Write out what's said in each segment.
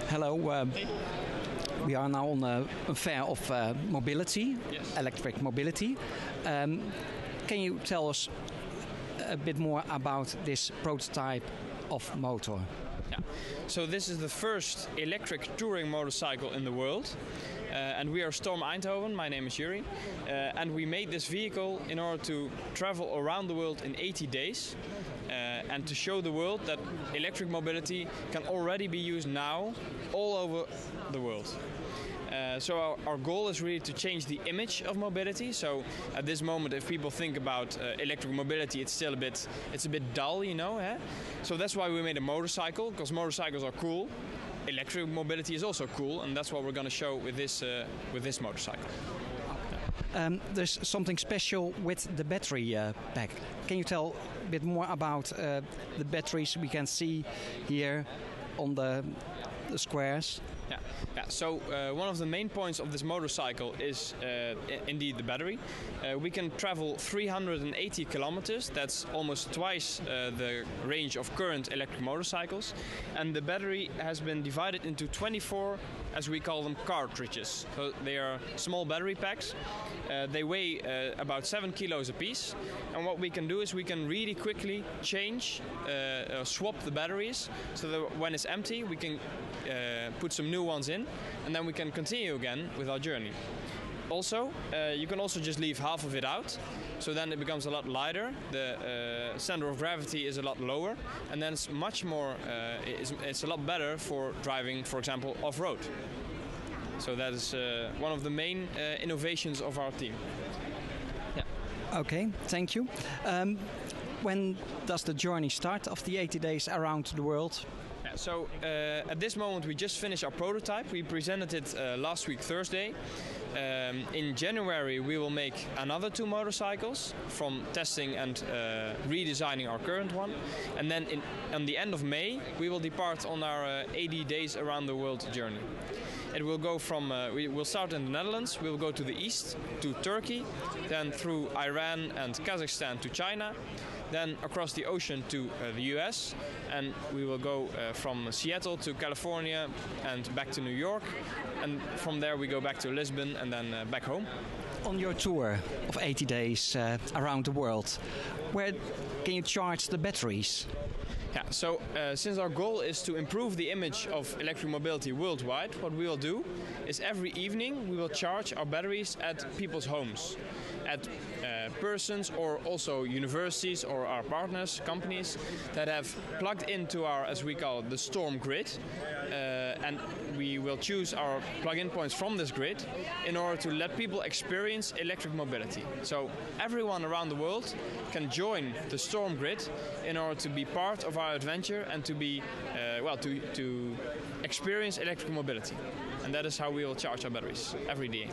Hello. We are now on a fair of mobility, Yes. electric mobility. Can you tell us a bit more about this prototype of motor? Yeah. So this is the first electric touring motorcycle in the world. And we are STORM Eindhoven. My name is Yuri. And we made this vehicle in order to travel around the world in 80 days. And to show the world that electric mobility can already be used now all over the world. So our goal is really to change the image of mobility. So at this moment, if people think about electric mobility, it's still a bit dull, you know. So that's why we made a motorcycle, because motorcycles are cool. Electric mobility is also cool, and that's what we're going to show with this motorcycle. There's something special with the battery pack. Can you tell a bit more about the batteries we can see here on the squares? Yeah. So one of the main points of this motorcycle is indeed the battery. We can travel 380 kilometers. That's almost twice the range of current electric motorcycles. And the battery has been divided into 24, as we call them, cartridges. So they are small battery packs. They weigh about 7 kilos apiece. And what we can do is we can really quickly change, swap the batteries, so that when it's empty, we can put some new ones in, and then we can continue again with our journey. Also, you can also just leave half of it out, so then it becomes a lot lighter. The center of gravity is a lot lower, and then it's much more. It's a lot better for driving, for example, off-road. So that is one of the main innovations of our team. Yeah. Okay, thank you. When does the journey start of the 80 days around the world? Yeah, so at this moment we just finished our prototype. We presented it last week Thursday. In January we will make another 2 motorcycles from testing and redesigning our current one. And then on the end of May we will depart on our 80 days around the world journey. It will go from, we will start in the Netherlands, we will go to the east, to Turkey, then through Iran and Kazakhstan to China, then across the ocean to the US, and we will go from Seattle to California and back to New York, and from there we go back to Lisbon and then back home. On your tour of 80 days around the world, where can you charge the batteries? Yeah, so since our goal is to improve the image of electric mobility worldwide, what we will do is every evening we will charge our batteries at people's homes, at persons or also universities or our partners, companies that have plugged into our, as we call it, the STORM grid, and we will choose our plug-in points from this grid in order to let people experience electric mobility. So everyone around the world can join the STORM grid in order to be part of our adventure and to be, to experience electric mobility. And that is how we will charge our batteries every day.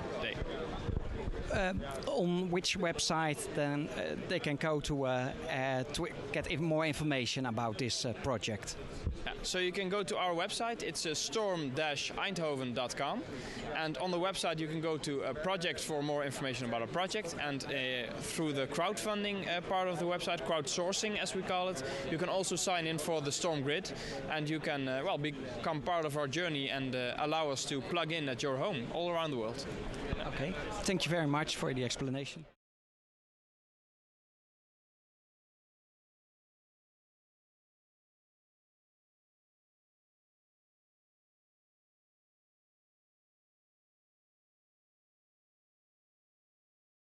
On which website then they can go to get even more information about this project? Yeah, so you can go to our website, it's storm-eindhoven.com, and on the website you can go to a project for more information about our project, and through the crowdfunding part of the website, crowdsourcing as we call it, you can also sign in for the STORM grid, and you can become part of our journey and allow us to plug in at your home all around the world. Okay, thank you very much for the explanation.